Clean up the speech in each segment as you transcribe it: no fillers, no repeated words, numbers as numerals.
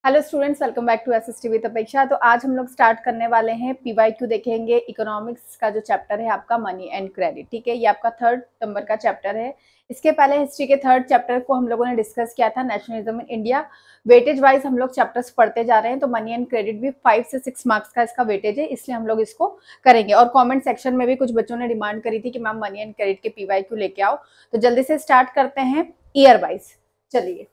Hello students, welcome back to SST with Apeksha. तो आज हम लोग स्टार्ट करने वाले हैं पीवाईक्यू देखेंगे। इकोनॉमिक्स का जो चैप्टर है आपका मनी एंड क्रेडिट, ठीक है, ये आपका 3rd नंबर का चैप्टर है। इसके पहले हिस्ट्री के 3rd चैप्टर को हम लोगों ने डिस्कस किया था, nationalism in India. Weightage wise हम लोग चैप्टर्स पढ़ते जा रहे हैं, तो मनी एंड क्रेडिट भी 5 से 6 मार्क्स का इसका वेटेज है, इसलिए हम लोग इसको करेंगे। और कॉमेंट सेक्शन में भी कुछ बच्चों ने डिमांड करी थी कि मैम मनी एंड क्रेडिट के पीवाईक्यू लेके आओ, तो जल्दी से स्टार्ट करते हैं ईयर वाइज। चलिए,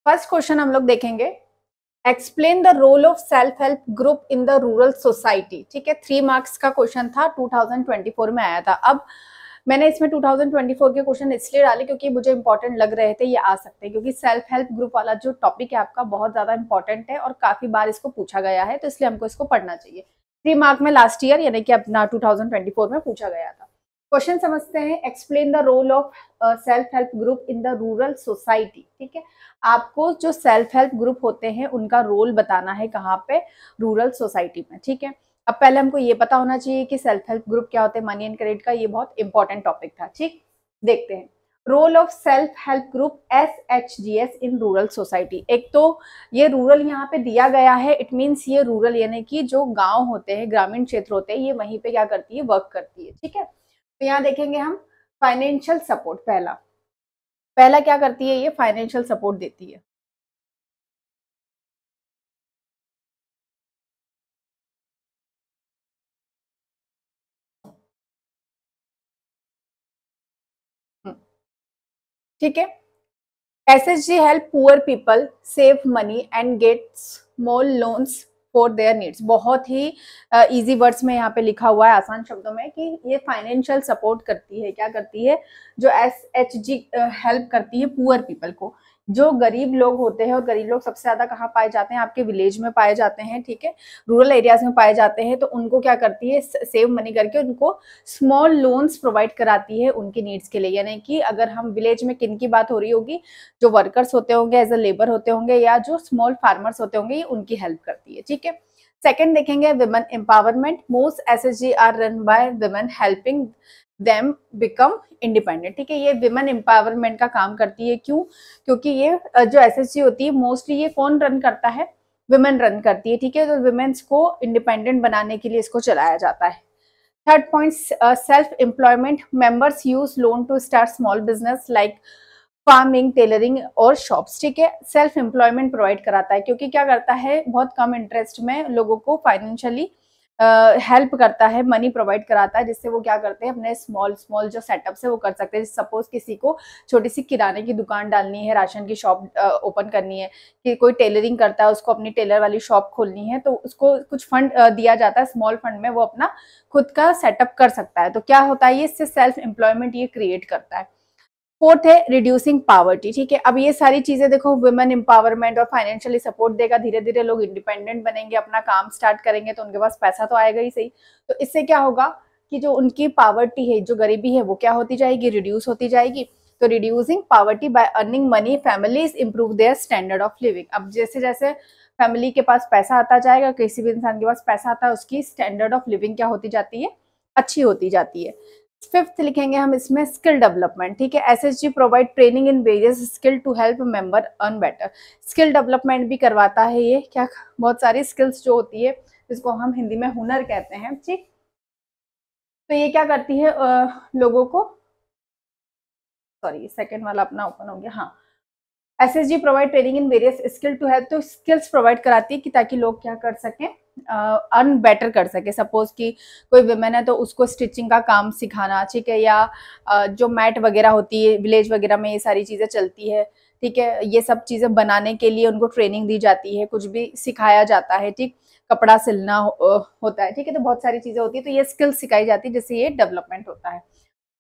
फर्स्ट क्वेश्चन हम लोग देखेंगे। Explain the role of self help group in the rural society. ठीक है, 3 मार्क्स का क्वेश्चन था, 2024 में आया था। अब मैंने इसमें 2024 के क्वेश्चन इसलिए डाले क्योंकि मुझे इंपॉर्टेंट लग रहे थे, ये आ सकते हैं, क्योंकि सेल्फ हेल्प ग्रुप वाला जो टॉपिक है आपका बहुत ज्यादा इंपॉर्टेंट है और काफी बार इसको पूछा गया है, तो इसलिए हमको इसको पढ़ना चाहिए। 3 मार्क में लास्ट ईयर यानी कि अपना 2024 में पूछा गया था। क्वेश्चन समझते हैं। Explain the role of self help group in the rural society. ठीक है, आपको जो सेल्फ हेल्प ग्रुप होते हैं उनका रोल बताना है, कहाँ पे? रूरल सोसाइटी में। ठीक है, अब पहले हमको ये पता होना चाहिए कि सेल्फ हेल्प ग्रुप क्या होते हैं। मनी एंड क्रेडिट का ये बहुत इंपॉर्टेंट टॉपिक था। ठीक, देखते हैं role of self help group SHGS in rural society. एक तो ये रूरल यहाँ पे दिया गया है, इट मीन्स ये रूरल यानी कि जो गांव होते हैं, ग्रामीण क्षेत्र होते हैं, ये वहीं पे क्या करती है? वर्क करती है। ठीक है, तो यहाँ देखेंगे हम फाइनेंशियल सपोर्ट। पहला पहला क्या करती है? ये फाइनेंशियल सपोर्ट देती है। ठीक है, SHG help poor people save money and gate small loans for their needs. बहुत ही इजी वर्ड्स में यहाँ पे लिखा हुआ है, आसान शब्दों में, कि ये फाइनेंशियल सपोर्ट करती है। क्या करती है? जो SHG हेल्प करती है पुअर पीपल को, जो गरीब लोग होते हैं। और गरीब लोग सबसे ज्यादा कहाँ पाए जाते हैं? आपके विलेज में पाए जाते हैं। ठीक है, रूरल एरियाज में पाए जाते हैं। तो उनको क्या करती है? सेव मनी करके उनको स्मॉल लोन्स प्रोवाइड कराती है उनकी नीड्स के लिए। यानी कि अगर हम विलेज में किन की बात हो रही होगी, जो वर्कर्स होते होंगे, एज अ लेबर होते होंगे, या जो स्मॉल फार्मर्स होते होंगे, ये उनकी हेल्प करती है। ठीक है, सेकंड देखेंगे women empowerment. Most SHG are run by women helping them become independent. ठीक है, ये विमेन एम्पावरमेंट का काम करती है। क्यों? क्योंकि ये जो SHG होती है मोस्टली ये कौन रन करता है? विमेन रन करती है। ठीक है, तो विमेन्स को इंडिपेंडेंट बनाने के लिए इसको चलाया जाता है। Third point, self employment. Members use loan to start small business like farming, tailoring और शॉप्स। ठीक है, सेल्फ एम्प्लॉयमेंट प्रोवाइड कराता है, क्योंकि क्या करता है? बहुत कम इंटरेस्ट में लोगों को फाइनेंशियली हेल्प करता है, मनी प्रोवाइड कराता है, जिससे वो क्या करते हैं? अपने स्मॉल स्मॉल जो सेटअप्स है वो कर सकते हैं। सपोज किसी को छोटी सी किराने की दुकान डालनी है, राशन की शॉप ओपन करनी है, कि कोई टेलरिंग करता है, उसको अपनी टेलर वाली शॉप खोलनी है, तो उसको कुछ फंड दिया जाता है, स्मॉल फंड में वो अपना खुद का सेटअप कर सकता है। तो क्या होता है? ये इससे सेल्फ एम्प्लॉयमेंट ये क्रिएट करता है। फोर्थ है रिड्यूसिंग पावर्टी। ठीक है, अब ये सारी चीजें देखो, वुमेन एम्पावरमेंट और फाइनेंशियली सपोर्ट देगा, धीरे धीरे लोग इंडिपेंडेंट बनेंगे, अपना काम स्टार्ट करेंगे, तो उनके पास पैसा तो आएगा ही सही। तो इससे क्या होगा कि जो उनकी पावर्टी है, जो गरीबी है, वो क्या होती जाएगी? रिड्यूस होती जाएगी। तो reducing poverty by earning money families improve their standard of living. अब जैसे जैसे फैमिली के पास पैसा आता जाएगा, किसी भी इंसान के पास पैसा आता है, उसकी स्टैंडर्ड ऑफ लिविंग क्या होती जाती है? अच्छी होती जाती है। फिफ्थ लिखेंगे हम इसमें स्किल डेवलपमेंट। ठीक है, SHG provide training in various skill to help member earn better. Skill development भी करवाता है ये। क्या? बहुत सारी स्किल्स जो होती है, जिसको हम हिंदी में हुनर कहते हैं। ठीक, तो ये क्या करती है? लोगों को, सॉरी सेकेंड वाला अपना ओपन हो गया। हाँ, SHG provide training in various skill to help. तो स्किल्स प्रोवाइड कराती है कि ताकि लोग क्या कर सकें? अर्न बेटर कर सके। सपोज कि कोई वुमेन है तो उसको स्टिचिंग का काम सिखाना, ठीक है, या जो मैट वगैरह होती है विलेज वगैरह में, ये सारी चीजें चलती है। ठीक है, ये सब चीजें बनाने के लिए उनको ट्रेनिंग दी जाती है, कुछ भी सिखाया जाता है। ठीक, कपड़ा सिलना होता है। ठीक है, तो बहुत सारी चीजें होती है, तो ये स्किल सिखाई जाती है, जिससे ये डेवलपमेंट होता है।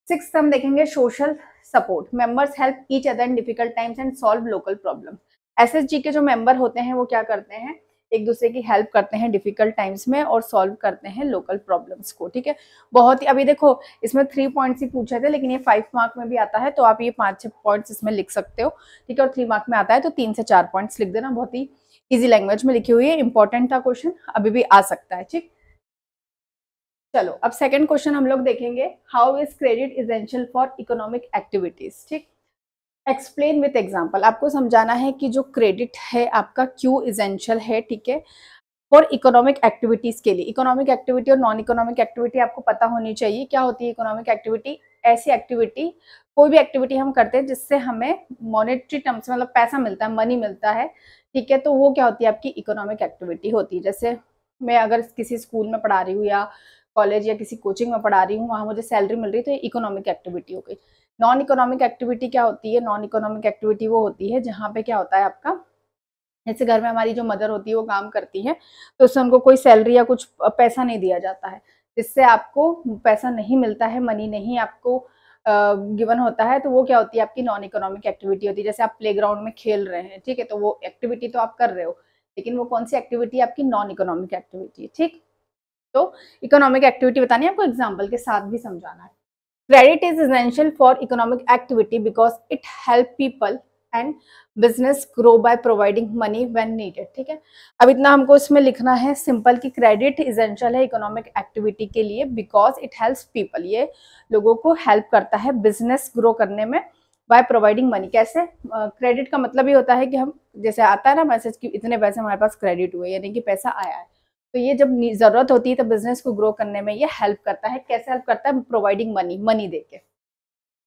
सिक्स्थ हम देखेंगे social support. Members help each other in difficult times and solve local problem. SHG के जो मेंबर होते हैं वो क्या करते हैं? एक दूसरे की हेल्प करते हैं डिफिकल्ट टाइम्स में और सॉल्व करते हैं लोकल प्रॉब्लम्स को। ठीक है, बहुत ही, अभी देखो इसमें 3 पॉइंट्स ही पूछे थे, लेकिन ये 5 मार्क में भी आता है, तो आप ये 5-6 पॉइंट्स इसमें लिख सकते हो। ठीक है, और 3 मार्क में आता है तो 3 से 4 पॉइंट्स लिख देना। बहुत ही इजी लैंग्वेज में लिखी हुई है, इंपॉर्टेंट था क्वेश्चन, अभी भी आ सकता है। ठीक, चलो अब सेकंड क्वेश्चन हम लोग देखेंगे, how is credit essential for economic activities. ठीक, एक्सप्लेन विथ एग्जांपल, आपको समझाना है कि जो क्रेडिट है आपका क्यों इसेंशियल है, ठीक है, फॉर इकोनॉमिक एक्टिविटीज के लिए। इकोनॉमिक एक्टिविटी और नॉन इकोनॉमिक एक्टिविटी आपको पता होनी चाहिए। क्या होती है इकोनॉमिक एक्टिविटी? ऐसी एक्टिविटी, कोई भी एक्टिविटी हम करते हैं जिससे हमें मॉनेटरी टर्म्स मतलब पैसा मिलता है, मनी मिलता है, ठीक है, तो वो क्या होती है आपकी इकोनॉमिक एक्टिविटी होती है। जैसे मैं अगर किसी स्कूल में पढ़ा रही हूँ या कॉलेज या किसी कोचिंग में पढ़ा रही हूँ, वहां मुझे सैलरी मिल रही है, तो ये इकोनॉमिक एक्टिविटी हो गई। नॉन इकोनॉमिक एक्टिविटी क्या होती है? नॉन इकोनॉमिक एक्टिविटी वो होती है जहाँ पे क्या होता है आपका, जैसे घर में हमारी जो मदर होती है वो काम करती है, तो उससे उनको कोई सैलरी या कुछ पैसा नहीं दिया जाता है, जिससे आपको पैसा नहीं मिलता है, मनी नहीं आपको गिवन होता है, तो वो क्या होती है आपकी नॉन इकोनॉमिक एक्टिविटी होती है। जैसे आप प्लेग्राउंड में खेल रहे हैं, ठीक है, तो वो एक्टिविटी तो आप कर रहे हो, लेकिन वो कौन सी एक्टिविटी आपकी नॉन इकोनॉमिक एक्टिविटी। ठीक, तो इकोनॉमिक एक्टिविटी बतानी है आपको, एग्जाम्पल के साथ भी समझाना है। Credit is essential for economic activity because it help people and business grow by providing money when needed. ठीक है, अब इतना हमको इसमें लिखना है सिंपल कि क्रेडिट इसेंशियल है इकोनॉमिक एक्टिविटी के लिए बिकॉज इट हेल्प्स पीपल, ये लोगों को हेल्प करता है बिजनेस ग्रो करने में बाय प्रोवाइडिंग मनी। कैसे? क्रेडिट का मतलब ये होता है कि हम, जैसे आता है ना मैसेज कि इतने पैसे हमारे पास क्रेडिट हुए, यानी कि पैसा आया है, तो ये जब जरूरत होती है तो बिजनेस को ग्रो करने में ये हेल्प करता है। कैसे हेल्प करता है? प्रोवाइडिंग मनी, मनी देके।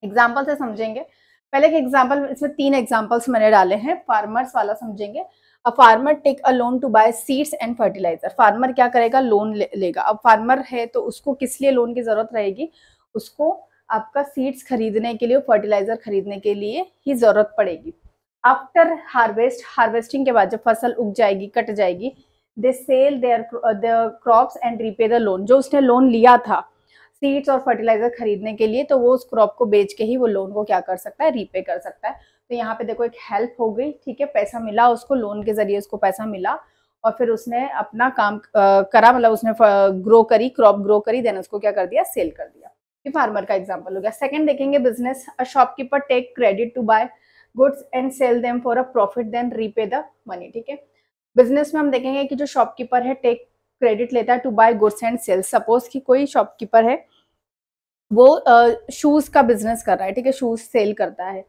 एग्जाम्पल से समझेंगे। पहले के एग्जाम्पल, इसमें 3 एग्जाम्पल्स मैंने डाले हैं, फार्मर्स वाला समझेंगे। A farmer take a loan to buy seeds and fertiliser. Farmer क्या करेगा? लोन लेगा। अब फार्मर है तो उसको किस लिए लोन की जरूरत रहेगी? उसको आपका सीड्स खरीदने के लिए, फर्टिलाइजर खरीदने के लिए ही जरूरत पड़ेगी। आफ्टर हार्वेस्ट, हार्वेस्टिंग के बाद जब फसल उग जाएगी, कट जाएगी, they sell their crops and repay the loan. जो उसने लोन लिया था सीड्स और फर्टिलाइजर खरीदने के लिए, तो वो उस क्रॉप को बेच के ही वो लोन को क्या कर सकता है? रीपे कर सकता है। तो यहाँ पे देखो एक हेल्प हो गई, ठीक है, पैसा मिला उसको, लोन के जरिए उसको पैसा मिला और फिर उसने अपना काम करा, मतलब उसने ग्रो करी, क्रॉप ग्रो करी, देन उसको क्या कर दिया? सेल कर दिया। ये फार्मर का एग्जाम्पल हो गया। सेकंड देखेंगे business. A shopkeeper take credit to buy goods and sell them for a profit then repay the money. ठीक है, बिजनेस में हम देखेंगे कि जो शॉपकीपर है टेक क्रेडिट लेता है to buy goods and sell. Suppose कि कोई शॉपकीपर है, वो शूज का बिजनेस कर रहा है, ठीक है, शूज सेल करता है,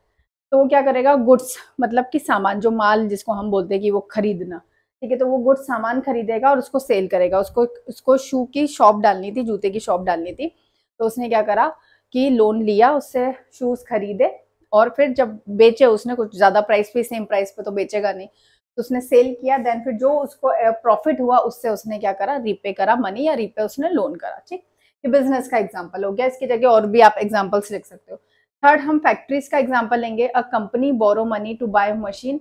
तो वो क्या करेगा? गुड्स मतलब कि सामान, जो माल जिसको हम बोलते हैं कि वो खरीदना, ठीक है, तो वो गुड्स सामान खरीदेगा और उसको सेल करेगा। उसको उसको शू की शॉप डालनी थी, जूते की शॉप डालनी थी, तो उसने क्या करा कि लोन लिया, उससे शूज खरीदे और फिर जब बेचे, उसने कुछ ज्यादा प्राइस पे, सेम प्राइस पे तो बेचेगा नहीं, तो उसने सेल किया, देन फिर जो उसको प्रॉफिट हुआ उससे उसने क्या करा? रीपे करा मनी, या रीपे उसने लोन करा। ठीक, ये बिजनेस का एग्जाम्पल हो गया। इसकी जगह और भी आप एग्जाम्पल्स लिख सकते हो। थर्ड हम फैक्ट्रीज का एग्जाम्पल लेंगे। A company borrow money to buy machine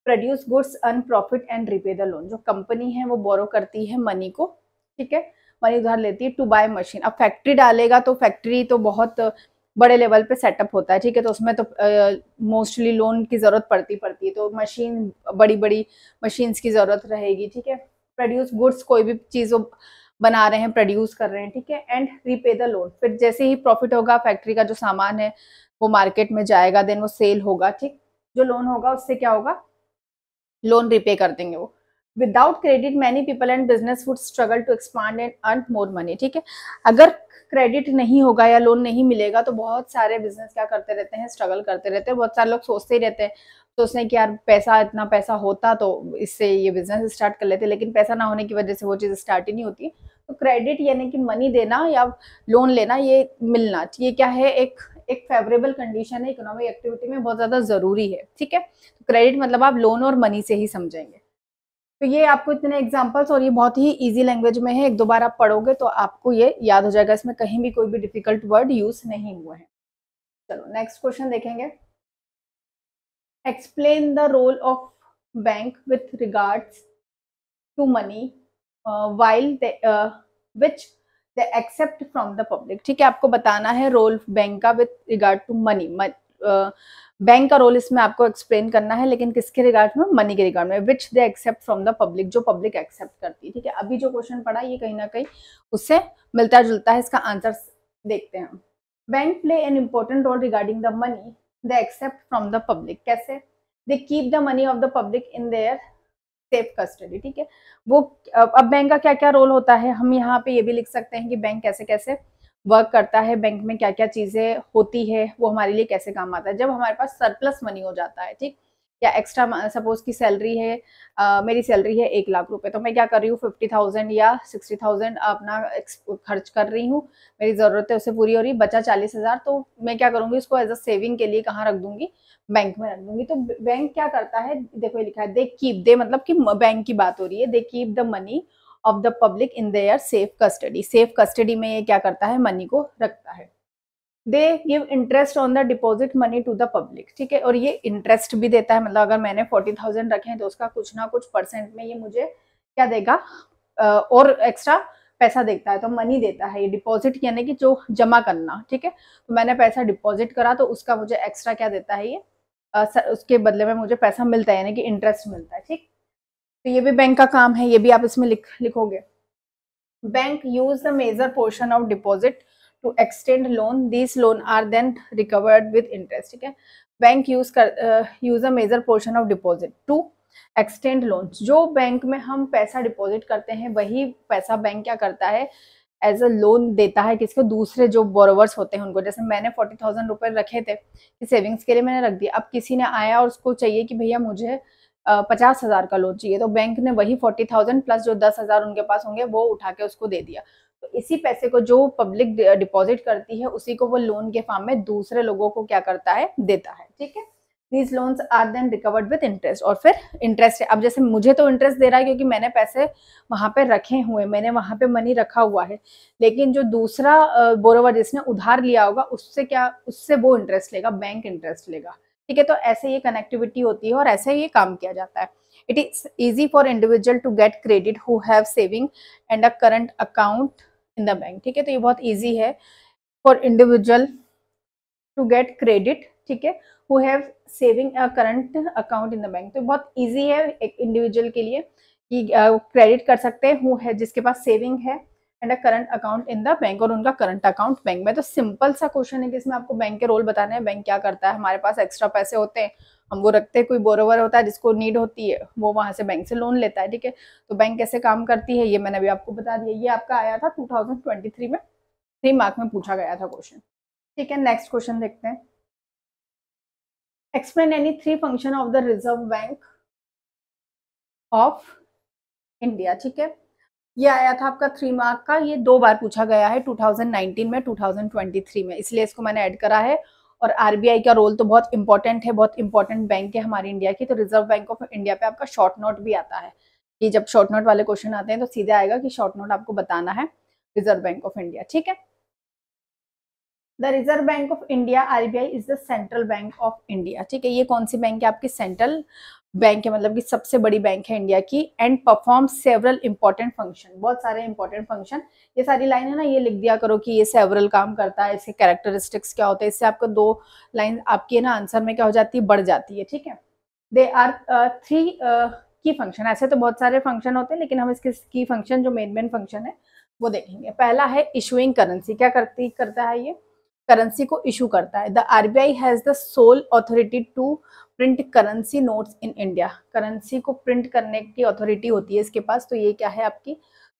produce goods earn profit and repay the loan. जो कंपनी है वो बोरो करती है मनी को, ठीक है, मनी उधार लेती है टू बाय मशीन। अब फैक्ट्री डालेगा तो फैक्ट्री तो बहुत बड़े लेवल पे सेटअप होता है, ठीक है, तो उसमें तो मोस्टली लोन की जरूरत पड़ती है, तो मशीन, बड़ी बड़ी मशीन्स की जरूरत रहेगी, ठीक है। प्रोड्यूस गुड्स, कोई भी चीज बना रहे हैं, प्रोड्यूस कर रहे हैं, ठीक है, एंड रीपे द लोन। फिर जैसे ही प्रॉफिट होगा, फैक्ट्री का जो सामान है वो मार्केट में जाएगा, देन वो सेल होगा, ठीक, जो लोन होगा उससे क्या होगा? लोन रिपे कर देंगे वो। Without credit many people and business would struggle to expand and earn more money. ठीक है, अगर क्रेडिट नहीं होगा या लोन नहीं मिलेगा तो बहुत सारे बिजनेस क्या करते रहते हैं? स्ट्रगल करते रहते हैं। बहुत सारे लोग सोचते ही रहते हैं, सोचते हैं कि यार पैसा, इतना पैसा होता तो इससे ये बिजनेस स्टार्ट कर लेते, लेकिन पैसा ना होने की वजह से वो चीज स्टार्ट ही नहीं होती। तो क्रेडिट यानी कि मनी देना या लोन लेना, ये मिलना, ये क्या है? एक एक फेवरेबल कंडीशन है, इकोनॉमिक एक्टिविटी में बहुत ज्यादा जरूरी है। ठीक है, तो क्रेडिट मतलब आप लोन और मनी से ही समझेंगे। तो ये आपको इतने एग्जांपल्स, और ये बहुत ही इजी लैंग्वेज में है, एक दो बार आप पढ़ोगे तो आपको ये याद हो जाएगा, इसमें कहीं भी कोई भी डिफिकल्ट वर्ड यूज नहीं हुए हैं। चलो नेक्स्ट क्वेश्चन देखेंगे। Explain the role of bank with regards to money while which they accept from the public. ठीक है, आपको बताना है रोल बैंक का with regard to money. Bank का रोल इसमें आपको एक्सप्लेन करना है, लेकिन किसके रिगार्ड में? मनी के रिगार्ड में। Which they accept from the public, जो पब्लिक एक्सेप्ट करती है। ठीक है, अभी जो क्वेश्चन पढ़ा ये कहीं ना कहीं उससे मिलता जुलता है, इसका आंसर देखते हैं हम। Bank play an important role regarding the money they accept from the public. कैसे? They keep the money of the public in their safe custody, ठीक है। वो अब बैंक का क्या क्या रोल होता है, हम यहाँ पे ये भी लिख सकते हैं कि बैंक कैसे कैसे वर्क करता है, बैंक में क्या क्या चीजें होती है, वो हमारे लिए कैसे काम आता है। जब हमारे पास सरप्लस मनी हो जाता है, ठीक, या एक्स्ट्रा, सपोज की सैलरी है, मेरी सैलरी है 1 लाख रुपए, तो मैं क्या कर रही हूँ 50,000 या 60,000 अपना खर्च कर रही हूँ, मेरी जरूरत है उससे पूरी हो रही, बचा 40,000, तो मैं क्या करूंगी उसको एज अ सेविंग के लिए कहाँ रख दूंगी, बैंक में रख दूंगी। तो बैंक क्या करता है, देखो ये लिखा है, दे कीप, दे मतलब कि बैंक की बात हो रही है, they keep the money of the public in their safe custody. Safe custody में ये क्या करता है, मनी को रखता है। They give interest on the deposit money to the public, ठीक है, और ये इंटरेस्ट भी देता है, मतलब अगर मैंने 40,000 रखे हैं तो उसका कुछ ना कुछ परसेंट में ये मुझे क्या देगा, और एक्स्ट्रा पैसा देता है, तो मनी देता है। ये डिपॉजिट यानी कि जो जमा करना, ठीक है, तो मैंने पैसा डिपॉजिट करा तो उसका मुझे एक्स्ट्रा क्या देता है ये, उसके बदले में मुझे पैसा मिलता है, यानी कि इंटरेस्ट मिलता है, ठीक। तो ये भी बैंक का काम है, ये भी आप इसमें लिखोगे। Bank use the major portion of deposit to extend loan, this loan are then recovered with interest, ठीक है। Bank use a major portion of deposit to extend loans, जो बैंक में हम पैसा डिपॉजिट करते हैं वही पैसा बैंक क्या करता है, एज अ लोन देता है किसको, दूसरे जो बोरोवर्स होते हैं उनको। जैसे मैंने 40,000 रुपए रखे थे कि सेविंग्स के लिए मैंने रख दिया, अब किसी ने आया और उसको चाहिए कि भैया मुझे 50,000 का लोन चाहिए, तो बैंक ने वही 40,000 प्लस जो 10,000 उनके पास होंगे वो उठा के उसको दे दिया। तो इसी पैसे को जो पब्लिक डिपॉजिट करती है उसी को वो लोन के फॉर्म में दूसरे लोगों को क्या करता है, देता है, ठीक है। These loans are then recovered with interest, और फिर इंटरेस्ट है। अब जैसे मुझे तो इंटरेस्ट दे रहा है क्योंकि मैंने पैसे वहां पे रखे हुए, मैंने वहां पे मनी रखा हुआ है, लेकिन जो दूसरा बोरोवर जिसने उधार लिया होगा उससे वो इंटरेस्ट लेगा, बैंक इंटरेस्ट लेगा, ठीक है। तो ऐसे ये कनेक्टिविटी होती है और ऐसे ये काम किया जाता है। It is easy for individual to get credit who have saving and a current account in the bank, ठीक है। तो ये बहुत ईजी है for individual to get credit, ठीक है, who have saving a current account in the bank. तो बहुत ईजी है एक इंडिविजुअल के लिए कि क्रेडिट कर सकते हैं हु है, जिसके पास सेविंग है and a current account in the bank, और उनका करंट अकाउंट बैंक में। तो सिंपल सा क्वेश्चन है कि इसमें आपको बैंक के रोल बताने हैं। बैंक क्या करता है, हमारे पास एक्स्ट्रा पैसे होते हैं, हम वो रखते हैं, कोई बोरोवर होता है जिसको नीड होती है वो वहां से बैंक से लोन लेता है, ठीक है। तो बैंक कैसे काम करती है ये मैंने अभी आपको बता दिया। ये आपका आया था 2023 में, 3 मार्क में पूछा गया था क्वेश्चन, ठीक है। नेक्स्ट क्वेश्चन देखते हैं। Explain any 3 function of the reserve bank of India, ठीक है। ये आया था आपका 3 मार्क का, ये 2 बार पूछा गया है, 2019 में, 2023 में, इसलिए इसको मैंने ऐड करा है। और आरबीआई का रोल तो बहुत इंपॉर्टेंट है, बहुत इंपॉर्टेंट बैंक है हमारी इंडिया की। तो रिजर्व बैंक ऑफ इंडिया पे आपका शॉर्ट नोट भी आता है, कि जब शॉर्ट नोट वाले क्वेश्चन आते हैं तो सीधे आएगा कि शॉर्ट नोट आपको बताना है रिजर्व बैंक ऑफ इंडिया, ठीक है। The reserve bank of India RBI is the central bank of India, ठीक है। ये कौन सी बैंक है, आपकी सेंट्रल बैंक है, मतलब कि सबसे बड़ी बैंक है इंडिया की। And perform several important function, बहुत सारे इंपॉर्टेंट फंक्शन, ये सारी लाइन है ना, ये लिख दिया करो कि ये सेवरल काम करता है, इसके कैरेक्टरिस्टिक्स क्या होते हैं, इससे आपको 2 लाइन आपकी ना आंसर में क्या हो जाती है, बढ़ जाती है, ठीक है। दे आर 3 की फंक्शन, ऐसे तो बहुत सारे फंक्शन होते हैं लेकिन हम इसके की फंक्शन जो मेन फंक्शन है वो देखेंगे। पहला है इशुइंग करेंसी, क्या करता है ये, करेंसी को इशू करता है। The RBI has the sole authority to print currency notes in India, currency को प्रिंट करने की अथॉरिटी होती है इसके पास। तो ये क्या है, आपकी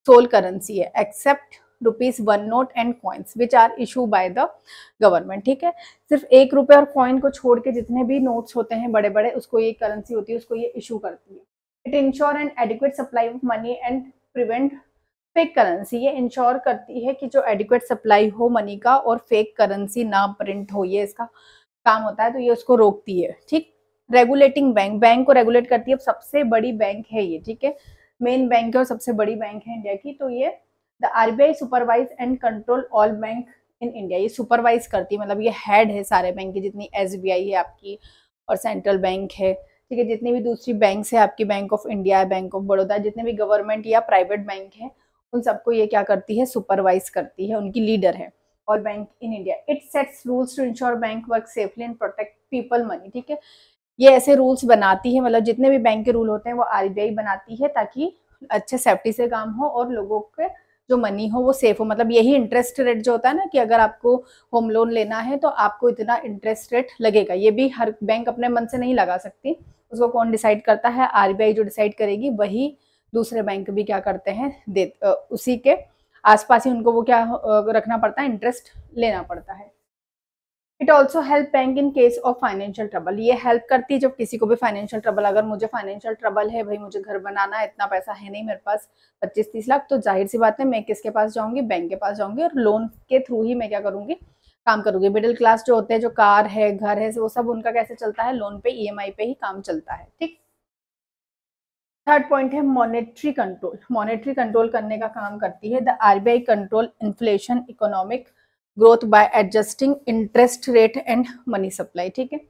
सोल करेंसी है, except ₹1 note and coins which are issue by the government, ठीक है। सिर्फ 1 रुपए और कॉइन को छोड़ के जितने भी नोट्स होते हैं बड़े बड़े, उसको ये करेंसी होती है, उसको ये इशू करती है। It ensure N adequate supply of money and prevent fake currency, ये इंश्योर करती है कि जो एडिक्वेट सप्लाई हो मनी का और फेक करेंसी ना प्रिंट हो, ये इसका काम होता है। तो ये उसको रोकती है, ठीक। रेगुलेटिंग बैंक, बैंक को रेगुलेट करती है, अब सबसे बड़ी बैंक है ये, ठीक है, मेन बैंक है और सबसे बड़ी बैंक है इंडिया की। तो ये the RBI supervise and control all bank in India, ये सुपरवाइज करती है, मतलब ये हेड है सारे बैंक की, जितनी एसबीआई है आपकी और सेंट्रल बैंक है, ठीक है, जितनी भी दूसरी बैंक है आपकी, बैंक ऑफ इंडिया है, बैंक ऑफ बड़ौदा, जितने भी गवर्नमेंट या प्राइवेट बैंक है उन सबको ये क्या करती है, सुपरवाइज करती है, उनकी लीडर है और bank in India. It sets rules to ensure bank work safely and protect people money, ठीक है। ये ऐसे रूल्स बनाती है, मतलब जितने भी बैंक के रूल होते हैं वो आरबीआई बनाती है ताकि अच्छे सेफ्टी से काम हो और लोगों के जो मनी हो वो सेफ हो। मतलब यही इंटरेस्ट रेट जो होता है ना, कि अगर आपको होम लोन लेना है तो आपको इतना इंटरेस्ट रेट लगेगा, ये भी हर बैंक अपने मन से नहीं लगा सकती, उसको कौन डिसाइड करता है? आरबीआई जो डिसाइड करेगी वही दूसरे बैंक भी क्या करते हैं, उसी के आसपास ही उनको वो क्या रखना पड़ता है, इंटरेस्ट लेना पड़ता है। It also help bank in case of financial trouble, ये हेल्प करती है जब किसी को भी फाइनेंशियल ट्रबल, अगर मुझे फाइनेंशियल ट्रबल है, भाई मुझे घर बनाना है, इतना पैसा है नहीं मेरे पास 25-30 लाख, तो जाहिर सी बात है मैं किसके पास जाऊंगी? बैंक के पास जाऊंगी और लोन के थ्रू ही मैं क्या करूंगी? काम करूंगी। मिडिल क्लास जो होते हैं, जो कार है, घर है, वो सब उनका कैसे चलता है? लोन पे, ईएमआई पे ही काम चलता है। ठीक। थर्ड पॉइंट है मॉनेटरी कंट्रोल। मॉनेटरी कंट्रोल करने का काम करती है। The RBI control inflation, economic growth by adjusting interest rate and money supply. ठीक है।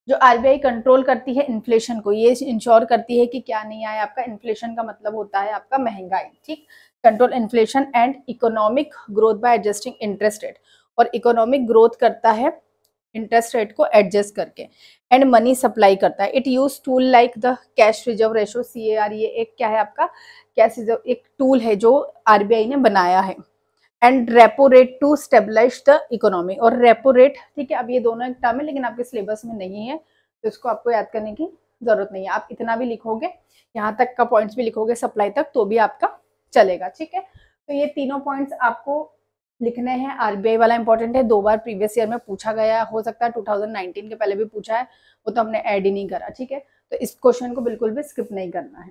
जो आरबीआई कंट्रोल करती है इन्फ्लेशन को, ये इंश्योर करती है कि क्या नहीं आए आपका, इन्फ्लेशन का मतलब होता है आपका महंगाई। ठीक। Control inflation and economic growth by adjusting interest rate, और इकोनॉमिक ग्रोथ करता है इंटरेस्ट रेट को एडजस्ट करके, एंड मनी सप्लाई करता है। It use tool like the cash reserve ratio, CAR, ये एक क्या है आपका? कैश रिजर्व एक टूल है जो आरबीआई ने बनाया है। And repo rate to stabilise the economy, और रेपो रेट, ठीक है, अब ये दोनों एक टर्म है लेकिन आपके सिलेबस में नहीं है, तो इसको आपको याद करने की जरूरत नहीं है। आप इतना भी लिखोगे, यहाँ तक का पॉइंट्स भी लिखोगे सप्लाई तक, तो भी आपका चलेगा। ठीक है। तो ये तीनों पॉइंट्स आपको लिखने हैं। आरबीआई वाला इंपॉर्टेंट है, 2 बार प्रीवियस ईयर में पूछा गया, हो सकता है 2019 के पहले भी पूछा है, वो तो हमने ऐड ही नहीं करा। ठीक है। तो इस क्वेश्चन को बिल्कुल भी स्किप नहीं करना है।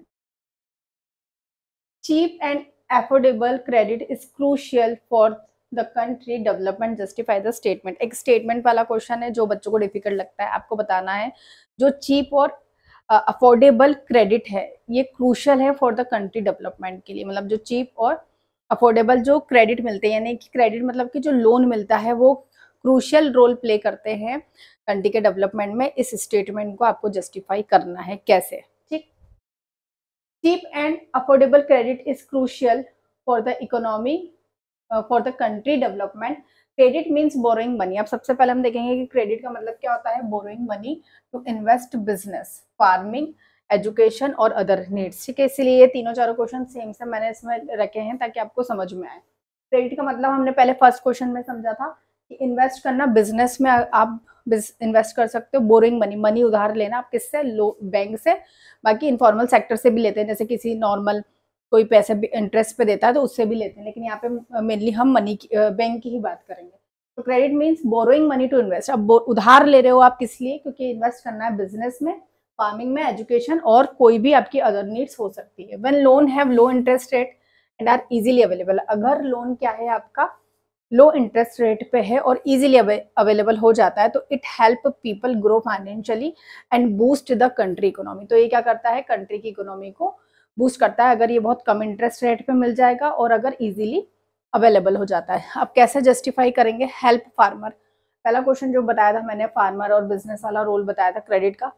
Cheap and affordable credit is crucial for the country development, justify the statement. एक स्टेटमेंट वाला क्वेश्चन है जो बच्चों को डिफिकल्ट लगता है, आपको बताना है जो चीप और अफोर्डेबल क्रेडिट है ये क्रूशियल है फॉर द कंट्री डेवलपमेंट के लिए। मतलब जो चीप और अफोर्डेबल जो क्रेडिट मिलते हैं, यानी कि क्रेडिट मतलब कि जो लोन मिलता है, वो क्रूशियल रोल प्ले करते हैं कंट्री के डेवलपमेंट में। इस स्टेटमेंट को आपको जस्टिफाई करना है कैसे। ठीक। Cheap and affordable credit is crucial for the economy, for the country development. Credit means borrowing money. अब सबसे पहले हम देखेंगे कि क्रेडिट का मतलब क्या होता है। Borrowing money to invest business, farming, education और अदर नीड्स। ठीक है, इसीलिए ये तीनों चारों क्वेश्चन सेम से मैंने इसमें रखे हैं ताकि आपको समझ में आए। क्रेडिट का मतलब हमने पहले फर्स्ट क्वेश्चन में समझा था कि इन्वेस्ट करना, बिजनेस में आप इन्वेस्ट कर सकते हो। बोरिंग मनी, मनी उधार लेना, आप किससे? बैंक से, बाकी इनफॉर्मल सेक्टर से भी लेते हैं, जैसे किसी नॉर्मल कोई पैसे इंटरेस्ट पे देता है तो उससे भी लेते हैं, लेकिन यहाँ पे मेनली हम मनी बैंक की ही बात करेंगे। तो credit means borrowing money to invest. अब उधार ले रहे हो आप किस लिए? क्योंकि इन्वेस्ट करना है बिजनेस में, फार्मिंग में, एजुकेशन और कोई भी आपकी अदर नीड्स हो सकती है। When loan have low interest rate and are easily available, अगर लोन क्या है आपका लो इंटरेस्ट रेट पे है और इजीली अवेलेबल हो जाता है, तो it help people grow financially and boost the country economy. तो ये क्या करता है? कंट्री की इकोनॉमी को बूस्ट करता है, अगर ये बहुत कम इंटरेस्ट रेट पे मिल जाएगा और अगर इजीली अवेलेबल हो जाता है। अब कैसे जस्टिफाई करेंगे? हेल्प फार्मर, पहला क्वेश्चन जो बताया था मैंने, फार्मर और बिजनेस वाला रोल बताया था क्रेडिट का,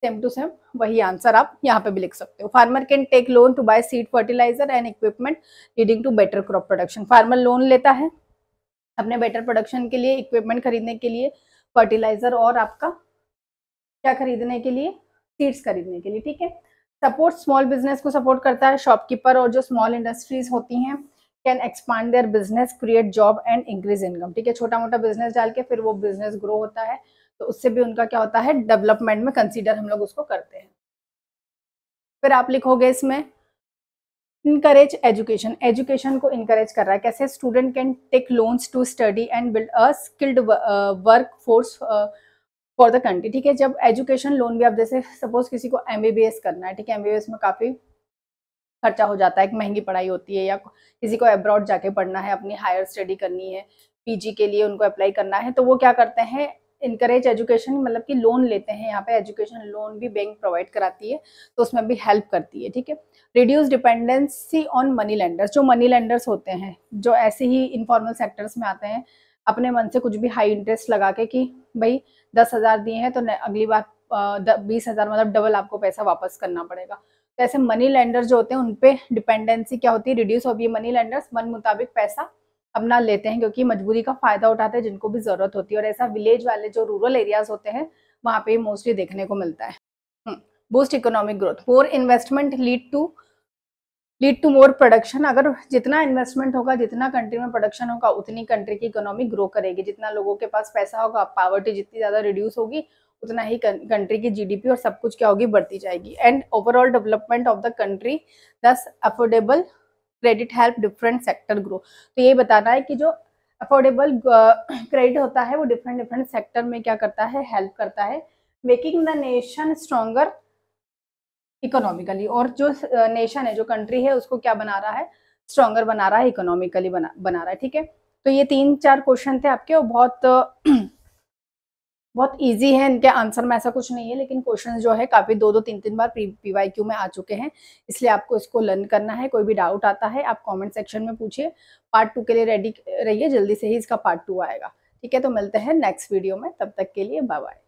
सेम टू सेम वही आंसर आप यहाँ पे भी लिख सकते हो। Farmer can take loan to buy seed, fertiliser and equipment leading to better crop production. Farmer loan लेता है अपने बेटर प्रोडक्शन के लिए, इक्विपमेंट खरीदने के लिए, फर्टिलाइजर और आपका क्या खरीदने के लिए? सीड्स खरीदने के लिए। ठीक है। सपोर्ट स्मॉल बिजनेस को सपोर्ट करता है। शॉपकीपर और जो स्मॉल इंडस्ट्रीज होती हैं can expand their business, create job and increase income. ठीक है, छोटा मोटा बिजनेस डाल के फिर वो बिजनेस ग्रो होता है, तो उससे भी उनका क्या होता है? डेवलपमेंट में कंसीडर हम लोग उसको करते हैं। फिर आप लिखोगे इसमें इनकरेज एजुकेशन, एजुकेशन को इनकरेज कर रहा है कैसे? Student can take loans to study and build a skilled work force for the country. ठीक है, जब एजुकेशन लोन भी, आप जैसे सपोज किसी को एमबीबीएस करना है, ठीक है, एमबीबीएस में काफी खर्चा हो जाता है, एक महंगी पढ़ाई होती है, या किसी को अब्रॉड जाके पढ़ना है, अपनी हायर स्टडी करनी है, पीजी के लिए उनको अप्लाई करना है, तो वो क्या करते हैं? इनकरेज एजुकेशन, मतलब कि लोन लेते हैं। यहाँ पे एजुकेशन लोन भी बैंक प्रोवाइड कराती है, तो उसमें भी हेल्प करती है। ठीक है। Reduce dependency on money lenders, जो मनी लेंडर्स होते हैं, जो ऐसे ही इनफॉर्मल सेक्टर्स में आते हैं, अपने मन से कुछ भी हाई इंटरेस्ट लगा के कि भाई 10,000 दिए हैं तो अगली बार 20,000, मतलब डबल आपको पैसा वापस करना पड़ेगा। तो ऐसे मनी लेंडर जो होते हैं उन पे डिपेंडेंसी क्या होती है? रिड्यूस होगी। मनी लेंडर्स मन मुताबिक पैसा अपना लेते हैं, क्योंकि मजबूरी का फायदा उठाते हैं जिनको भी जरूरत होती है, और ऐसा विलेज वाले जो रूरल एरियाज होते हैं वहां पे मोस्टली देखने को मिलता है। Boost economic growth, more investment lead to more production. अगर जितना इन्वेस्टमेंट होगा, जितना कंट्री में प्रोडक्शन होगा, उतनी कंट्री की इकोनॉमी ग्रो करेगी। जितना लोगों के पास पैसा होगा, पावर्टी जितनी ज्यादा रिड्यूस होगी, उतना ही कंट्री की जीडीपी और सब कुछ क्या होगी, बढ़ती जाएगी। And overall development of the country, this affordable credit help different sector grow. तो ये बताना है कि जो अफोर्डेबल क्रेडिट होता है वो डिफरेंट डिफरेंट सेक्टर में क्या करता है, हेल्प करता है, making the nation stronger economically. और जो नेशन है, जो कंट्री है, उसको क्या बना रहा है, स्ट्रॉन्गर बना रहा है, इकोनॉमिकली बना रहा है। ठीक है, तो ये 3-4 क्वेश्चन थे आपके, और बहुत बहुत इजी है, इनके आंसर में ऐसा कुछ नहीं है, लेकिन क्वेश्चन जो है काफी 2-2 3-3 बार पीवाईक्यू में आ चुके हैं, इसलिए आपको इसको लर्न करना है। कोई भी डाउट आता है आप कमेंट सेक्शन में पूछिए। पार्ट 2 के लिए रेडी रहिए, जल्दी से ही इसका पार्ट 2 आएगा। ठीक है, तो मिलते हैं नेक्स्ट वीडियो में, तब तक के लिए बाय बाय।